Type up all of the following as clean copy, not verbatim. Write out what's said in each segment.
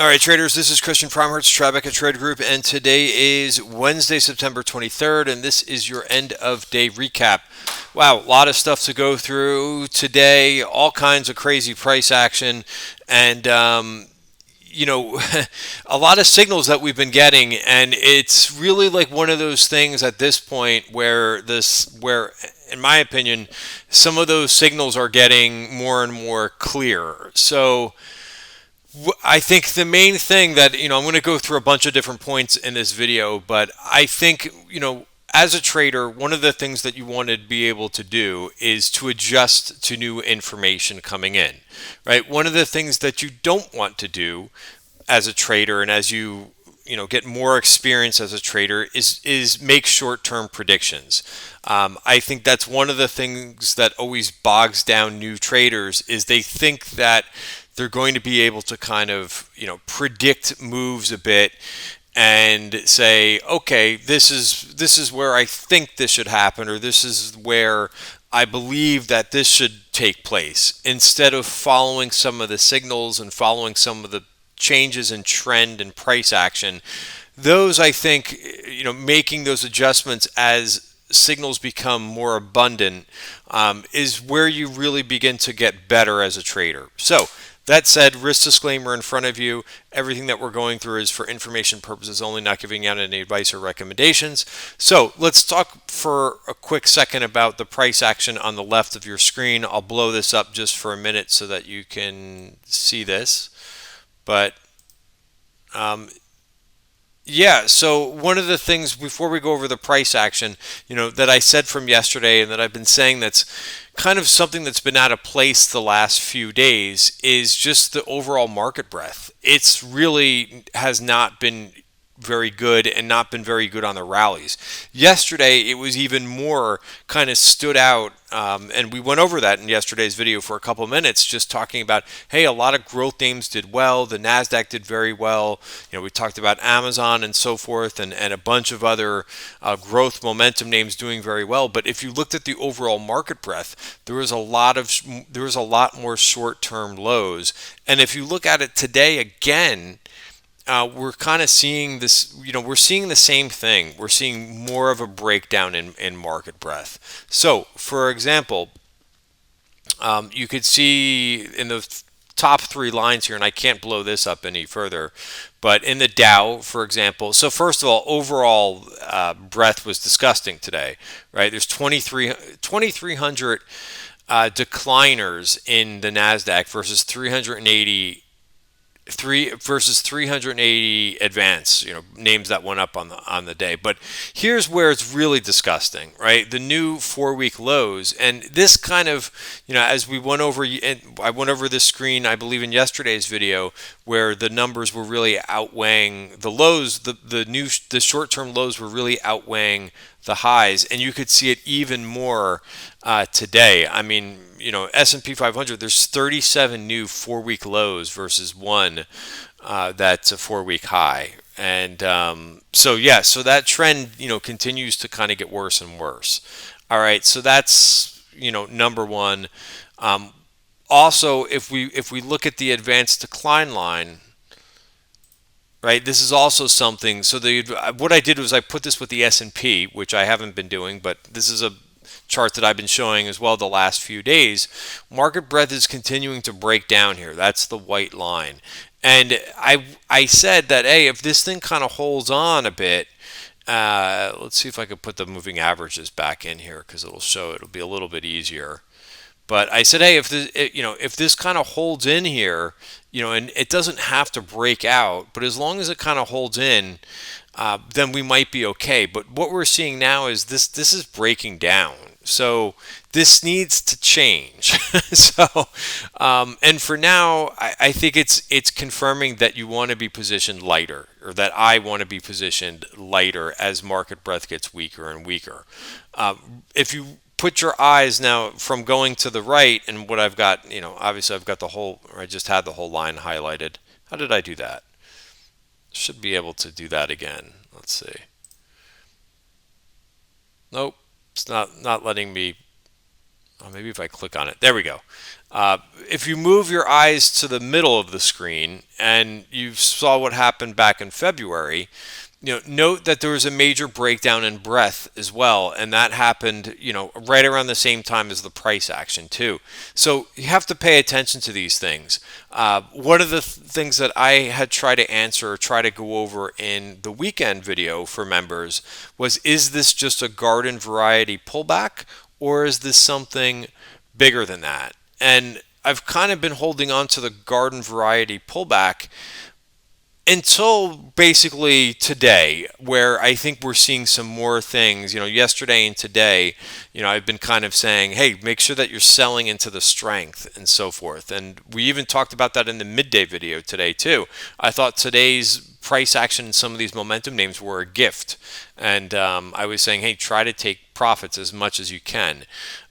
All right, traders, this is Christian from Tribeca Trade Group, and today is Wednesday, September 23rd, and this is your end of day recap. Wow, a lot of stuff to go through today, all kinds of crazy price action, and a lot of signals that we've been getting, and it's really like one of those things at this point where in my opinion, some of those signals are getting more and more clear. So I think the main thing that, I'm going to go through a bunch of different points in this video, but I think, as a trader, one of the things that you want to be able to do is to adjust to new information coming in, right? One of the things that you don't want to do as a trader and as get more experience as a trader is make short-term predictions. I think that's one of the things that always bogs down new traders is they think that they're going to be able to kind of predict moves a bit and say, okay, this is where I think this should happen, or this is where I believe that this should take place, instead of following some of the signals and following some of the changes in trend and price action. Those, I think, making those adjustments as signals become more abundant is where you really begin to get better as a trader. So that said, risk disclaimer in front of you. Everything that we're going through is for information purposes only, not giving out any advice or recommendations. So let's talk for a quick second about the price action on the left of your screen. I'll blow this up just for a minute so that you can see this. But yeah, so one of the things before we go over the price action, that I said from yesterday and that I've been saying that's kind of something that's been out of place the last few days is just the overall market breadth. It's really has not been very good and not been very good on the rallies. Yesterday, it was even more kind of stood out, and we went over that in yesterday's video for a couple of minutes, just talking about, hey, a lot of growth names did well. The NASDAQ did very well. We talked about Amazon and so forth, and a bunch of other growth momentum names doing very well. But if you looked at the overall market breadth, there was a lot more short-term lows. And if you look at it today again, we're kind of seeing this, we're seeing the same thing. We're seeing more of a breakdown in market breadth. So, for example, you could see in the top three lines here, and I can't blow this up any further, but in the Dow, for example, so first of all, overall breadth was disgusting today, right? There's 2,300 decliners in the NASDAQ versus 380 advance, names that went up on the day. But here's where it's really disgusting, right? The new 4-week lows, and this kind of, as we went over, and I went over this screen, I believe in yesterday's video, where the numbers were really outweighing the lows. The short-term lows were really outweighing the highs, and you could see it even more today. I mean, S&P 500, there's 37 new 4-week lows versus one that's a 4-week high. And so that trend, continues to kind of get worse and worse. All right, so that's, number one. Also, if we look at the advanced decline line, right, this is also something. So what I did was I put this with the S&P, which I haven't been doing, but this is a chart that I've been showing as well the last few days. Market breadth is continuing to break down here. That's the white line. And I said that, hey, if this thing kind of holds on a bit, let's see if I could put the moving averages back in here because it'll be a little bit easier. But I said, hey, if this kind of holds in here, and it doesn't have to break out, but as long as it kind of holds in, then we might be okay. But what we're seeing now is this is breaking down. So this needs to change. And for now, I think it's confirming that you want to be positioned lighter, or that I want to be positioned lighter as market breadth gets weaker and weaker. If you put your eyes now from going to the right, and what I've got, obviously I've got I just had the whole line highlighted. How did I do that? Should be able to do that again. Let's see. Nope, it's not letting me. maybe if I click on it, there we go. If you move your eyes to the middle of the screen and you saw what happened back in February, note that there was a major breakdown in breadth as well, and that happened, right around the same time as the price action too. So you have to pay attention to these things. One of the things that I had tried to answer or try to go over in the weekend video for members was, is this just a garden variety pullback, or is this something bigger than that? And I've kind of been holding on to the garden variety pullback until basically today, where I think we're seeing some more things. Yesterday and today, I've been kind of saying, hey, make sure that you're selling into the strength and so forth. And we even talked about that in the midday video today too. I thought today's price action in some of these momentum names were a gift. And I was saying, hey, try to take profits as much as you can.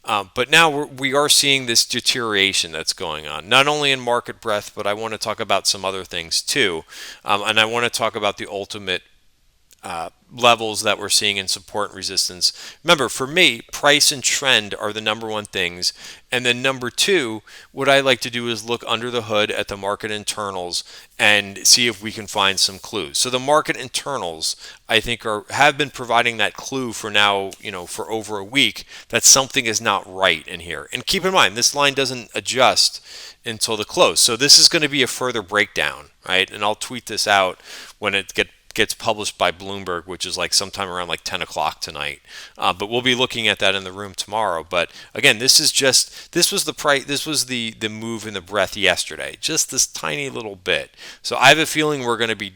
But now we are seeing this deterioration that's going on, not only in market breadth, but I want to talk about some other things too. And I want to talk about the ultimate levels that we're seeing in support and resistance. Remember, for me, price and trend are the number one things. And then number two, what I like to do is look under the hood at the market internals and see if we can find some clues. So the market internals, I think, have been providing that clue for now, for over a week, that something is not right in here. And keep in mind, this line doesn't adjust until the close. So this is going to be a further breakdown, right? And I'll tweet this out when it gets published by Bloomberg, which is like sometime around like 10 o'clock tonight. But we'll be looking at that in the room tomorrow. But again, this was the move in the breadth yesterday, just this tiny little bit. So I have a feeling we're going to be,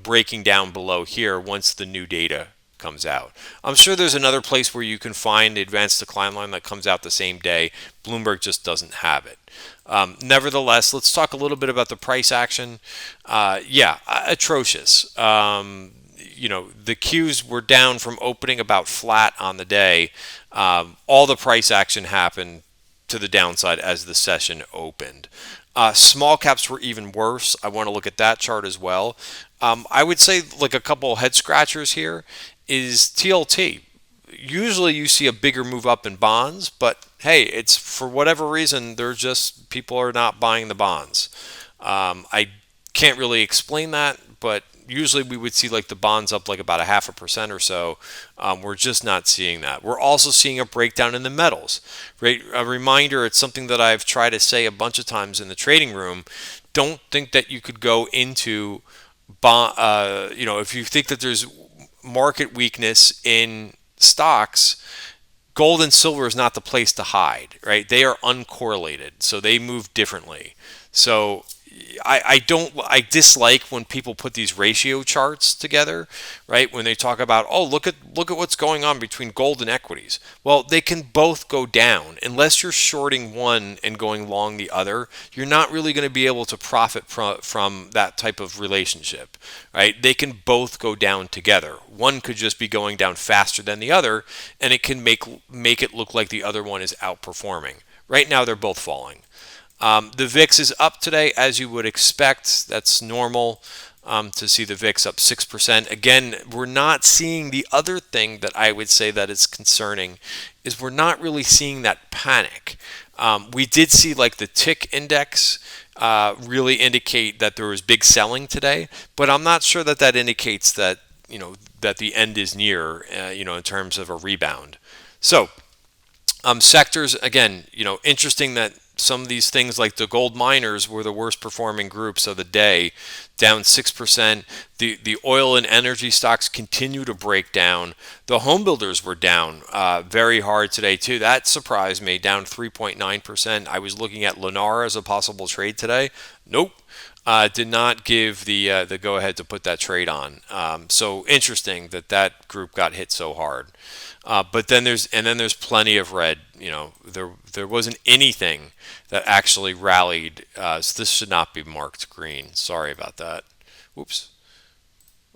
breaking down below here once the new data comes out. I'm sure there's another place where you can find the advanced decline line that comes out the same day. Bloomberg just doesn't have it. Nevertheless, let's talk a little bit about the price action. Atrocious. The Qs were down from opening about flat on the day. All the price action happened to the downside as the session opened. Small caps were even worse. I want to look at that chart as well. I would say like a couple head scratchers here is TLT. Usually you see a bigger move up in bonds, but hey, it's for whatever reason, people are not buying the bonds. I can't really explain that, but usually we would see like the bonds up like about 0.5% or so. We're just not seeing that. We're also seeing a breakdown in the metals. Right? A reminder, it's something that I've tried to say a bunch of times in the trading room. Don't think that you could go into if you think that there's market weakness in stocks, gold and silver is not the place to hide, right? They are uncorrelated, so they move differently. So I dislike when people put these ratio charts together, right? When they talk about, oh, look at what's going on between gold and equities. Well, they can both go down. Unless you're shorting one and going long the other, you're not really going to be able to profit from that type of relationship, right? They can both go down together. One could just be going down faster than the other, and it can make it look like the other one is outperforming. Right now, they're both falling. The VIX is up today, as you would expect. That's normal to see the VIX up 6%. Again, we're not seeing the other thing that I would say that is concerning is we're not really seeing that panic. We did see like the tick index really indicate that there was big selling today, but I'm not sure that indicates that that the end is near in terms of a rebound. So sectors, again, interesting that some of these things like the gold miners were the worst performing groups of the day, down 6%. The oil and energy stocks continue to break down. The home builders were down very hard today too. That surprised me, down 3.9%. I was looking at Lennar as a possible trade today. Nope. Did not give the go ahead to put that trade on. So interesting that group got hit so hard. But then there's plenty of red. There wasn't anything that actually rallied. So this should not be marked green. Sorry about that. Whoops.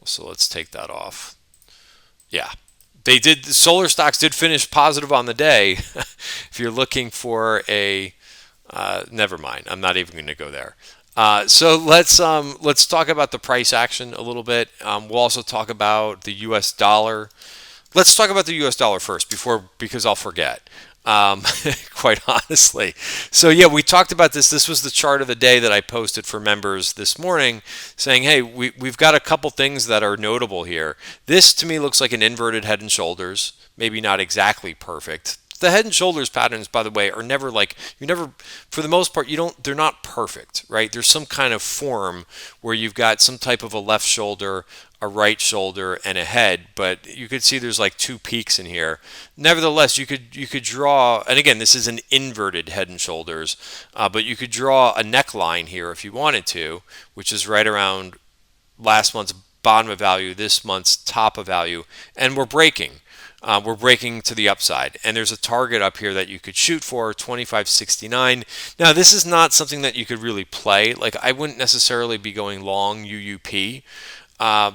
So let's take that off. Yeah. The solar stocks did finish positive on the day. If you're looking for never mind. I'm not even going to go there. So let's talk about the price action a little bit. We'll also talk about the U.S. dollar. Let's talk about the U.S. dollar first because I'll forget. quite honestly. So yeah, we talked about this. This was the chart of the day that I posted for members this morning, saying, hey, we've got a couple things that are notable here. This to me looks like an inverted head and shoulders, maybe not exactly perfect. The head and shoulders patterns, by the way, are never like, you never, for the most part, they're not perfect, right? There's some kind of form where you've got some type of a left shoulder, a right shoulder, and a head, but you could see there's like two peaks in here. Nevertheless, you could draw, and again, this is an inverted head and shoulders, but you could draw a neckline here if you wanted to, which is right around last month's bottom of value, this month's top of value, and we're breaking. We're breaking to the upside, and there's a target up here that you could shoot for, 25.69. Now, this is not something that you could really play. Like, I wouldn't necessarily be going long UUP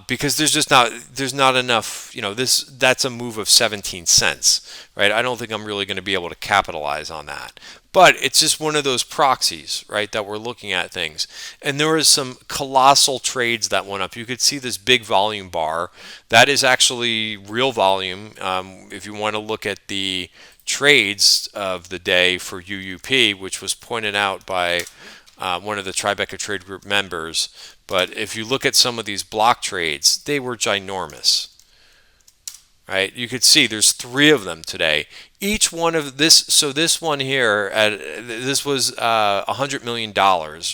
because there's not enough. That's a move of 17 cents, right? I don't think I'm really going to be able to capitalize on that. But it's just one of those proxies, right, that we're looking at things. And there was some colossal trades that went up. You could see this big volume bar. That is actually real volume. If you want to look at the trades of the day for UUP, which was pointed out by one of the Tribeca Trade Group members. But if you look at some of these block trades, they were ginormous. Right, you could see there's three of them today. Each one of this, so this one here, this was $100 million,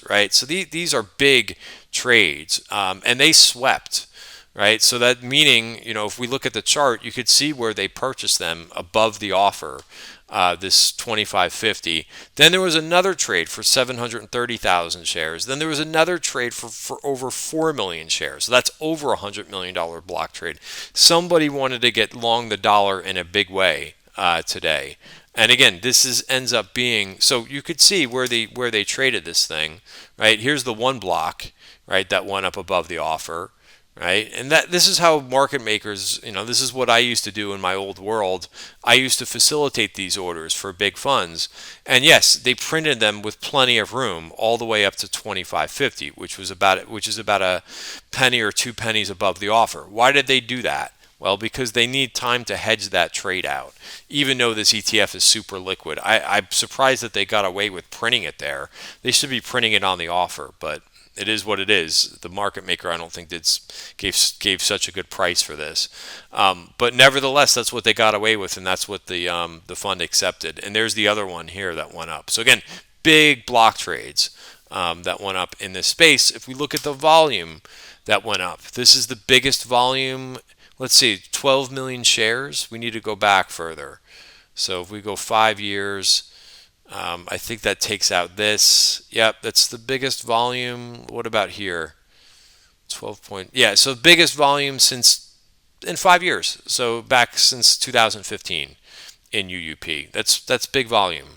right? So these are big trades, and they swept, right? So that meaning, if we look at the chart, you could see where they purchased them above the offer, this 25.50. Then there was another trade for 730,000 shares. Then there was another trade for over 4 million shares. So that's over $100 million block trade. Somebody wanted to get long the dollar in a big way today. And again, ends up being, so you could see where they traded this thing, right? Here's the one block, right, that went up above the offer. Right, and this is how market makers, this is what I used to do in my old world. I used to facilitate these orders for big funds, and yes, they printed them with plenty of room all the way up to 25.50, which is about a penny or 2 pennies above the offer. Why did they do that? Well, because they need time to hedge that trade out. Even though this ETF is super liquid, I'm surprised that they got away with printing it there. They should be printing it on the offer, but it is what it is. The market maker, I don't think, gave such a good price for this. But nevertheless, that's what they got away with, and that's what the fund accepted. And there's the other one here that went up. So again, big block trades that went up in this space. If we look at the volume that went up, this is the biggest volume. Let's see, 12 million shares. We need to go back further. So if we go 5 years, I think that takes out this. Yep, that's the biggest volume. What about here? 12 point. Yeah, so biggest volume in 5 years. So back since 2015 in UUP. That's big volume.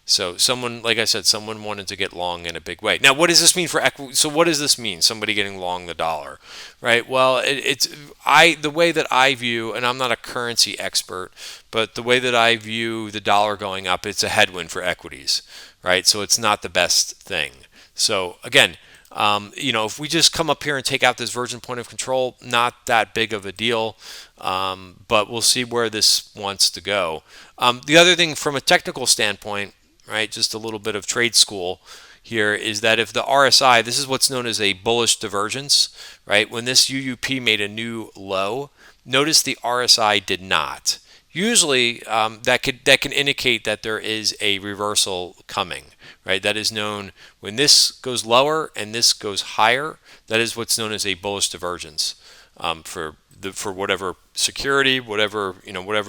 So like I said, someone wanted to get long in a big way. Now, what does this mean for equity? So what does this mean? Somebody getting long the dollar, right? Well, the way that I view, and I'm not a currency expert, but the way that I view the dollar going up, it's a headwind for equities, right? So it's not the best thing. So again, if we just come up here and take out this virgin point of control, not that big of a deal, but we'll see where this wants to go. The other thing from a technical standpoint, right, just a little bit of trade school here, is that if the RSI, this is what's known as a bullish divergence, right? When this UUP made a new low, notice the RSI did not. Usually that can indicate that there is a reversal coming, right? That is known when this goes lower and this goes higher. That is what's known as a bullish divergence for whatever security, whatever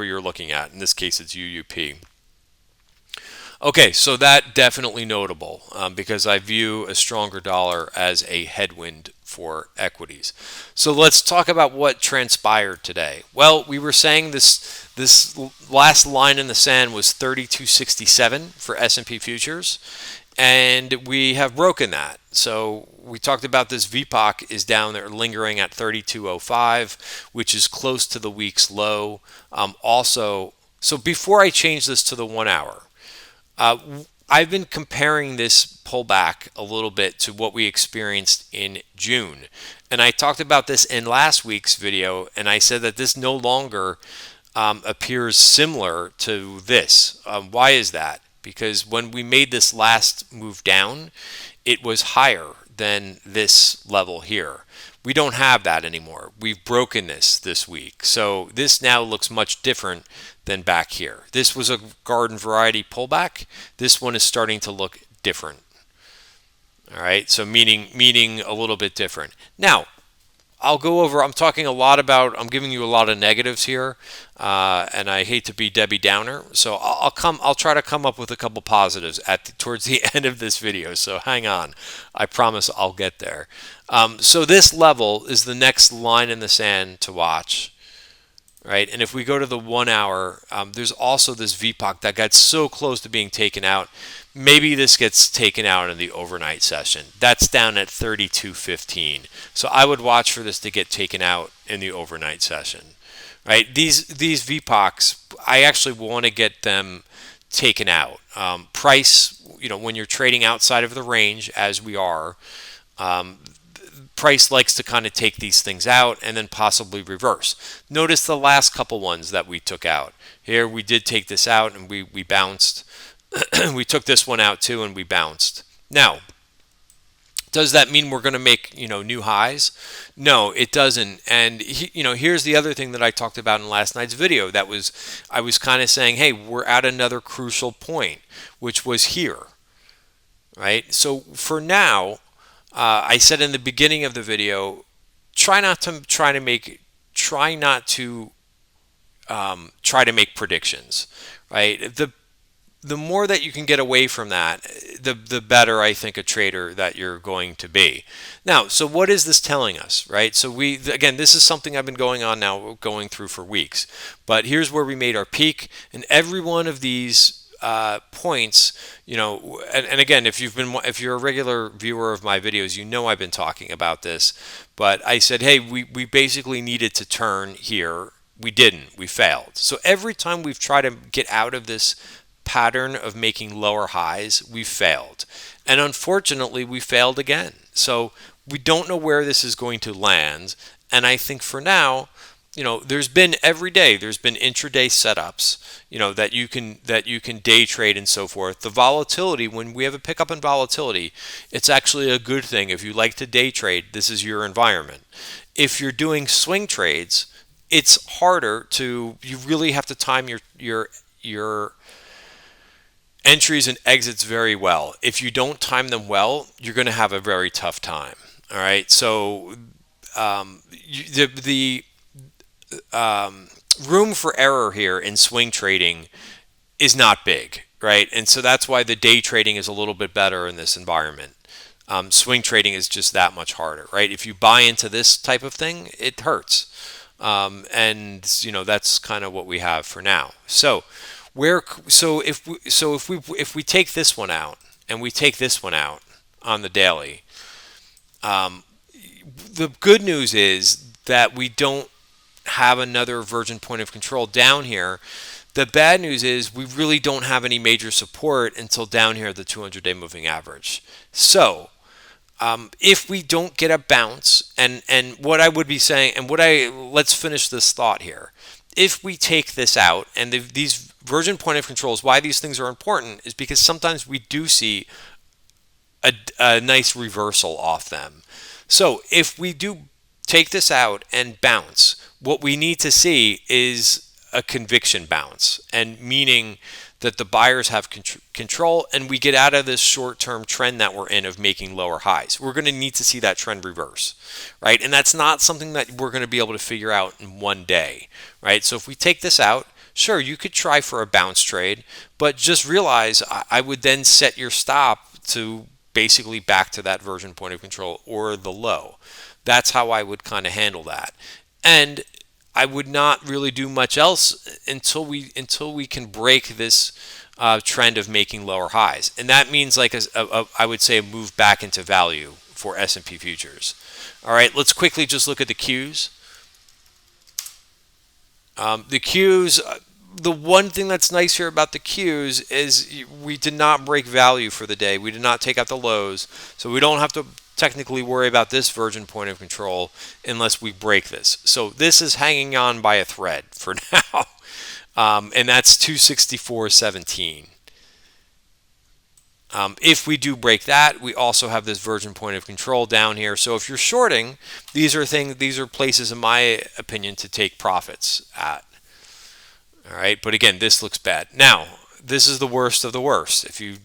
you're looking at. In this case, it's UUP. Okay, so that definitely notable because I view a stronger dollar as a headwind for equities. So let's talk about what transpired today. Well, we were saying this last line in the sand was 32.67 for S&P futures, and we have broken that. So we talked about this VPOC is down there lingering at 32.05, which is close to the week's low. So before I change this to the 1 hour, I've been comparing this pullback a little bit to what we experienced in June. And I talked about this in last week's video, and I said that this no longer appears similar to this. Why is that? Because when we made this last move down, it was higher than this level here. We don't have that anymore. We've broken this week. So this now looks much different than back here. This was a garden variety pullback. This one is starting to look different. All right, so meaning a little bit different. Now, I'll go over. I'm talking a lot about. I'm giving you a lot of negatives here, and I hate to be Debbie Downer. So I'll try to come up with a couple positives towards the end of this video. So hang on. I promise I'll get there. So this level is the next line in the sand to watch. Right, and if we go to the 1 hour, there's also this VPOC that got so close to being taken out. Maybe this gets taken out in the overnight session. That's down at 32.15. So I would watch for this to get taken out in the overnight session. Right, these VPOCs, I actually want to get them taken out. Price, when you're trading outside of the range, as we are. Price likes to kind of take these things out and then possibly reverse. Notice the last couple ones that we took out. Here we did take this out and we bounced. We took this one out too and we bounced. Now, does that mean we're going to make new highs? No, it doesn't. And here's the other thing that I talked about in last night's video. I was kind of saying, hey, we're at another crucial point, which was here, right? So for now, I said in the beginning of the video, try not to make predictions, right? The more that you can get away from that, the better I think a trader that you're going to be. Now, so what is this telling us, right? So this is something I've been going through for weeks. But here's where we made our peak, and every one of these points, and again, if you're a regular viewer of my videos, I've been talking about this. But I said, hey, we basically needed to turn here. We didn't. We failed. So every time we've tried to get out of this pattern of making lower highs, we've failed. And unfortunately, we failed again. So we don't know where this is going to land. And I think for now, there's been intraday setups, that you can day trade and so forth. The volatility, when we have a pickup in volatility, it's actually a good thing. If you like to day trade, this is your environment. If you're doing swing trades, it's harder you really have to time your entries and exits very well. If you don't time them well, you're going to have a very tough time. All right. So the room for error here in swing trading is not big, right? And so that's why the day trading is a little bit better in this environment. Swing trading is just that much harder, right? If you buy into this type of thing, it hurts. And that's kind of what we have for now. So if we take this one out and we take this one out on the daily, the good news is that we don't have another virgin point of control down here. The bad news is we really don't have any major support until down here at the 200-day moving average. So if we don't get a bounce, and what I would be saying, let's finish this thought here. If we take this out, and these virgin point of controls, why these things are important is because sometimes we do see a nice reversal off them. So if we do take this out and bounce, what we need to see is a conviction bounce, and meaning that the buyers have control and we get out of this short-term trend that we're in of making lower highs. We're going to need to see that trend reverse, right? And that's not something that we're going to be able to figure out in one day, right? So if we take this out, sure, you could try for a bounce trade, but just realize I would then set your stop to basically back to that virgin point of control or the low. That's how I would kind of handle that. And I would not really do much else until we can break this trend of making lower highs, and that means like I would say a move back into value for S&P futures. All right, let's quickly just look at the Qs. The Qs. The one thing that's nice here about the Qs is we did not break value for the day. We did not take out the lows, so we don't have to technically worry about this virgin point of control unless we break this. So this is hanging on by a thread for now. and that's 264.17. If we do break that, we also have this virgin point of control down here. So if you're shorting, these are places, in my opinion, to take profits at. All right, but again, this looks bad. Now, this is the worst of the worst. If you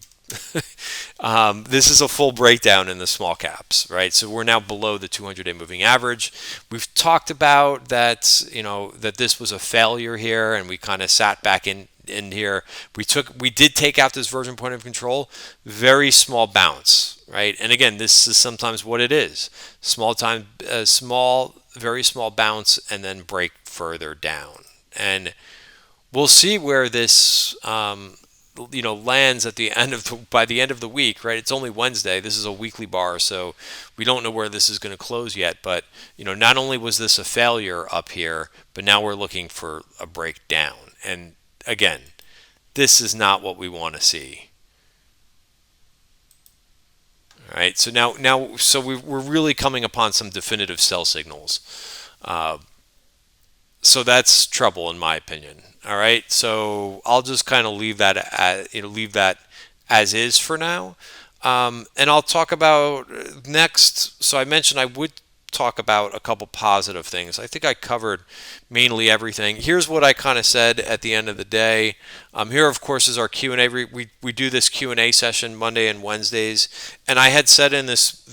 this is a full breakdown in the small caps, right? So we're now below the 200-day moving average. We've talked about that, that this was a failure here, and we kind of sat back in here. We did take out this virgin point of control, very small bounce, right? And again, this is sometimes what it is: very small bounce, and then break further down. And we'll see where this lands at the end of by the end of the week, right? It's only Wednesday. This is a weekly bar, so we don't know where this is going to close yet. But not only was this a failure up here, but now we're looking for a breakdown. And again, this is not what we want to see. All right. So we're really coming upon some definitive sell signals. So that's trouble in my opinion. All right, so I'll just kind of leave that as is for now, and I'll talk about next. So I mentioned I would talk about a couple positive things. I think I covered mainly everything. Here's what I kind of said at the end of the day. Here, of course, is our Q&A. We do this Q&A session Monday and Wednesdays, and I had said in this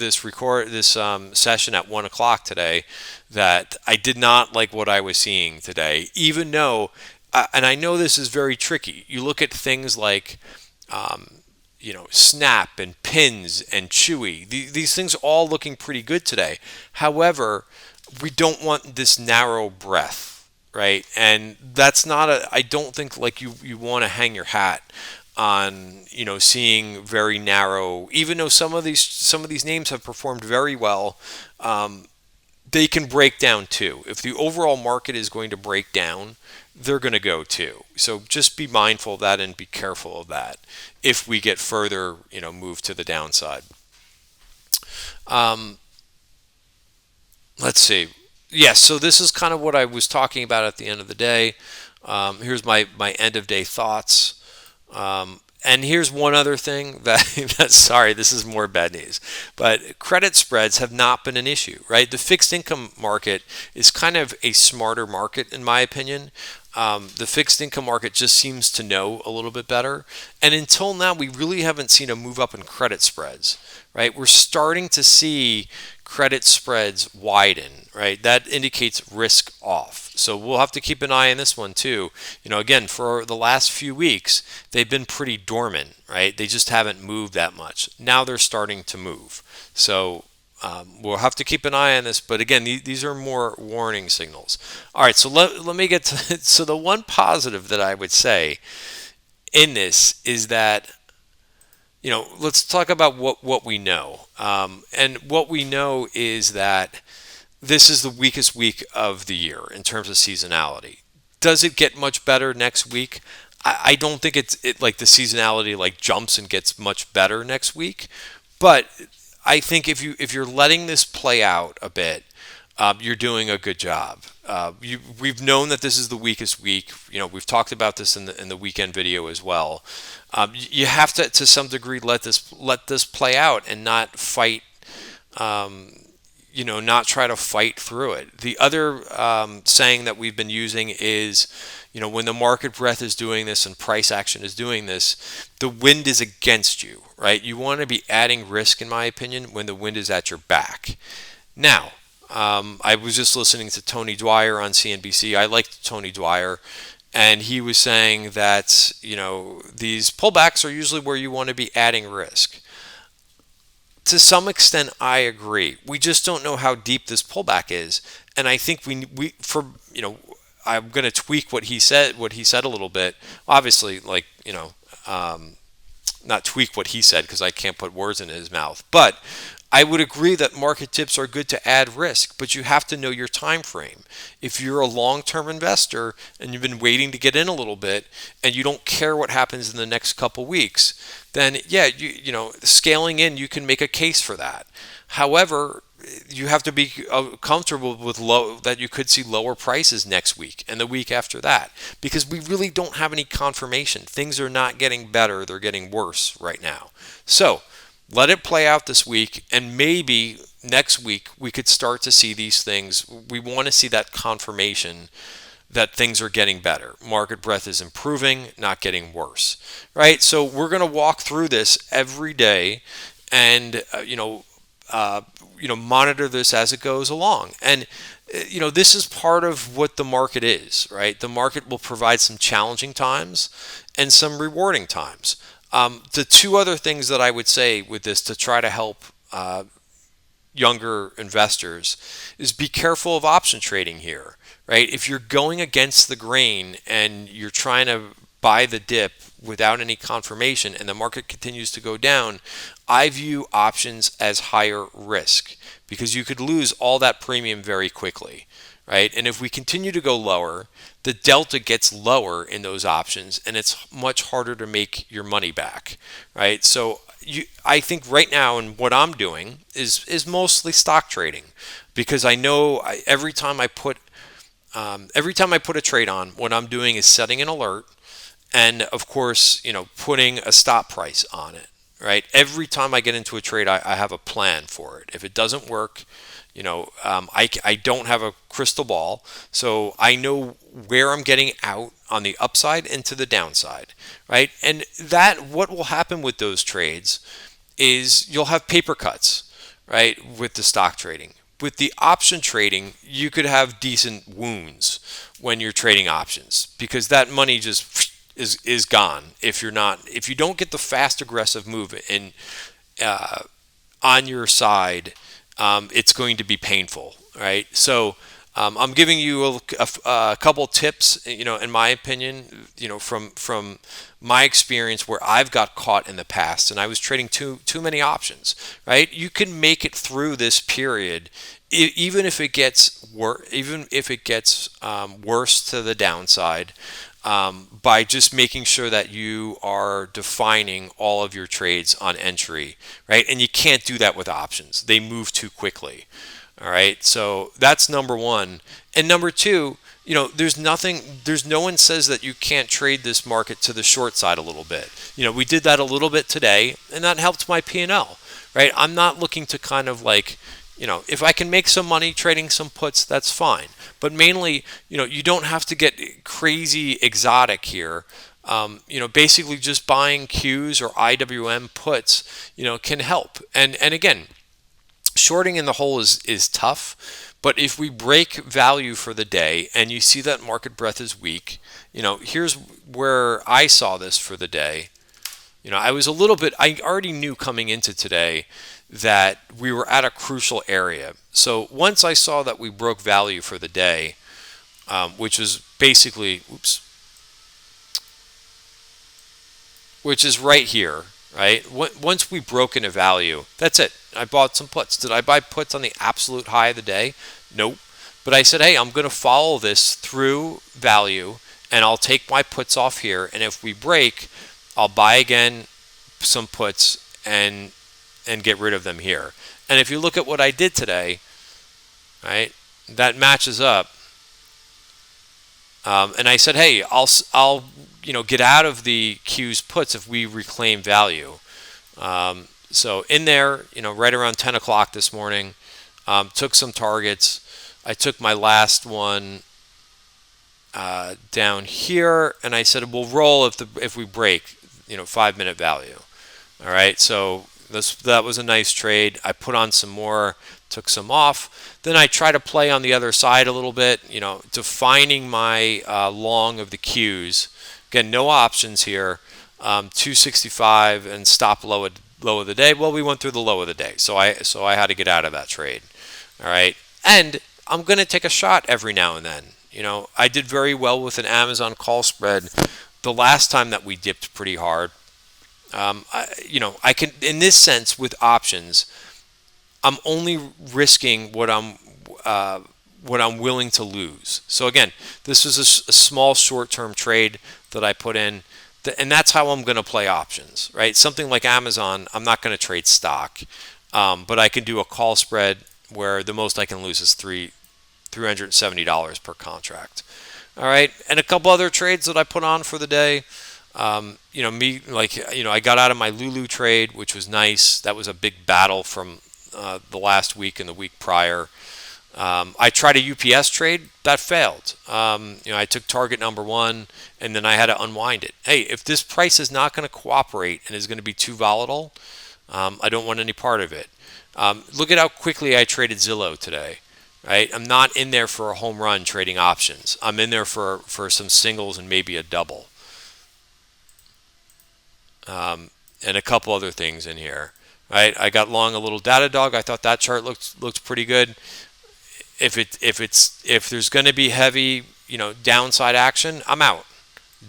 session at 1 o'clock today that I did not like what I was seeing today, even though, and I know this is very tricky. You look at things like Snap and Pins and Chewy. These things all looking pretty good today. However, we don't want this narrow breadth, right? And that's not I don't think like you want to hang your hat on seeing very narrow. Even though some of these names have performed very well, they can break down too. If the overall market is going to break down, they're going to go too. So just be mindful of that and be careful of that if we get further, move to the downside. Let's see. Yes, so this is kind of what I was talking about at the end of the day. Here's my end of day thoughts. And here's one other thing sorry, this is more bad news, but credit spreads have not been an issue, right? The fixed income market is kind of a smarter market, in my opinion. The fixed income market just seems to know a little bit better. And until now, we really haven't seen a move up in credit spreads, right? We're starting to see credit spreads widen, right? That indicates risk off. So we'll have to keep an eye on this one too. Again, for the last few weeks, they've been pretty dormant, right? They just haven't moved that much. Now they're starting to move. So we'll have to keep an eye on this. But again, these are more warning signals. All right, so let me get to so the one positive that I would say in this is that let's talk about what we know. And what we know is that this is the weakest week of the year in terms of seasonality. Does it get much better next week? I don't think it like the seasonality like jumps and gets much better next week. But I think if you're letting this play out a bit, you're doing a good job. We've known that this is the weakest week. We've talked about this in the weekend video as well. You have to some degree let this play out and not fight. Not try to fight through it. The other saying that we've been using is, when the market breadth is doing this and price action is doing this, the wind is against you, right? You want to be adding risk, in my opinion, when the wind is at your back. Now, I was just listening to Tony Dwyer on CNBC. I liked Tony Dwyer, and he was saying that, these pullbacks are usually where you want to be adding risk. To some extent, I agree. We just don't know how deep this pullback is, and I think I'm going to tweak what he said a little bit. Obviously, not tweak what he said because I can't put words in his mouth. But I would agree that market tips are good to add risk, but you have to know your time frame. If you're a long-term investor and you've been waiting to get in a little bit and you don't care what happens in the next couple weeks, then yeah, scaling in, you can make a case for that. However, you have to be comfortable with low that you could see lower prices next week and the week after that, because we really don't have any confirmation. Things are not getting better, they're getting worse right now. So let it play out this week, and maybe next week we could start to see these things. We want to see that confirmation that things are getting better. Market breadth is improving, not getting worse, right? So we're going to walk through this every day, and monitor this as it goes along. And this is part of what the market is, right? The market will provide some challenging times and some rewarding times. The two other things that I would say with this to try to help younger investors is be careful of option trading here, right? If you're going against the grain and you're trying to buy the dip without any confirmation and the market continues to go down, I view options as higher risk because you could lose all that premium very quickly, right? And if we continue to go lower, the delta gets lower in those options and it's much harder to make your money back, right? So I think right now, and what I'm doing is mostly stock trading, because I know every time I put a trade on, what I'm doing is setting an alert, and of course, putting a stop price on it, right? Every time I get into a trade, I have a plan for it. If it doesn't work, I don't have a crystal ball, so I know where I'm getting out on the upside and to the downside, right? And what will happen with those trades is you'll have paper cuts, right, with the stock trading. With the option trading, you could have decent wounds when you're trading options because that money just is gone if you don't get the fast aggressive move in on your side. It's going to be painful, right? So I'm giving you a couple tips, in my opinion, from my experience where I've got caught in the past and I was trading too many options, right? You can make it through this period, even if it gets worse to the downside, by just making sure that you are defining all of your trades on entry, right? And you can't do that with options. They move too quickly. All right. So that's number one. And number two, there's no one says that you can't trade this market to the short side a little bit. We did that a little bit today and that helped my P&L, right? I'm not looking to kind of if I can make some money trading some puts, that's fine. But mainly, you don't have to get crazy exotic here. Basically just buying Qs or IWM puts, can help. And again, shorting in the hole is tough. But if we break value for the day and you see that market breadth is weak, here's where I saw this for the day. I already knew coming into today that we were at a crucial area. So once I saw that we broke value for the day, which is basically, which is right here, right? Once we broke into value, that's it. I bought some puts. Did I buy puts on the absolute high of the day? Nope. But I said, hey, I'm going to follow this through value, and I'll take my puts off here. And if we break, I'll buy again some puts and get rid of them here. And if you look at what I did today, right, that matches up. And I said, hey, I'll get out of the Q's puts if we reclaim value. So in there, right around 10 o'clock this morning, took some targets. I took my last one down here, and I said we'll roll if we break, 5-minute value. All right, so that was a nice trade. I put on some more, took some off. Then I try to play on the other side a little bit, defining my long of the Qs. Again, no options here. 265 and stop low of the day. Well, we went through the low of the day, so I had to get out of that trade. All right, and I'm going to take a shot every now and then. I did very well with an Amazon call spread the last time that we dipped pretty hard. I can, in this sense, with options, I'm only risking what I'm willing to lose. So again, this was a small short-term trade that I put in, and that's how I'm going to play options, right? Something like Amazon, I'm not going to trade stock, but I can do a call spread, where the most I can lose is $370 per contract. All right, and a couple other trades that I put on for the day. I got out of my Lulu trade, which was nice. That was a big battle from the last week and the week prior. I tried a UPS trade that failed. I took target number one and then I had to unwind it. Hey, if this price is not going to cooperate and is going to be too volatile, I don't want any part of it. Look at how quickly I traded Zillow today. Right, I'm not in there for a home run trading options. I'm in there for some singles and maybe a double, and a couple other things in here. Right, I got long a little Datadog. I thought that chart looked pretty good. If there's going to be heavy, downside action, I'm out.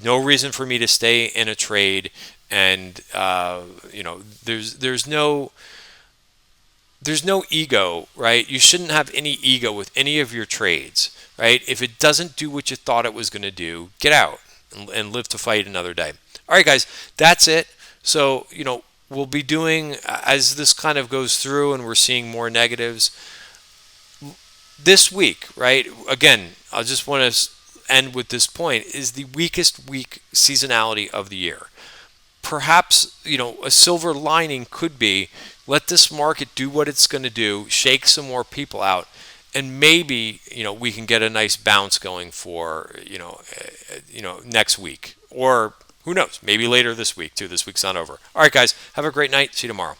No reason for me to stay in a trade, and there's no ego, right? You shouldn't have any ego with any of your trades, right? If it doesn't do what you thought it was going to do, get out and live to fight another day. All right, guys, that's it. So, we'll be doing, as this kind of goes through and we're seeing more negatives this week, right? Again, I just want to end with this point, is the weakest week seasonality of the year. Perhaps, a silver lining could be, let this market do what it's going to do, shake some more people out, and maybe, we can get a nice bounce going for, next week, or who knows, maybe later this week too. This week's not over. All right, guys, have a great night. See you tomorrow.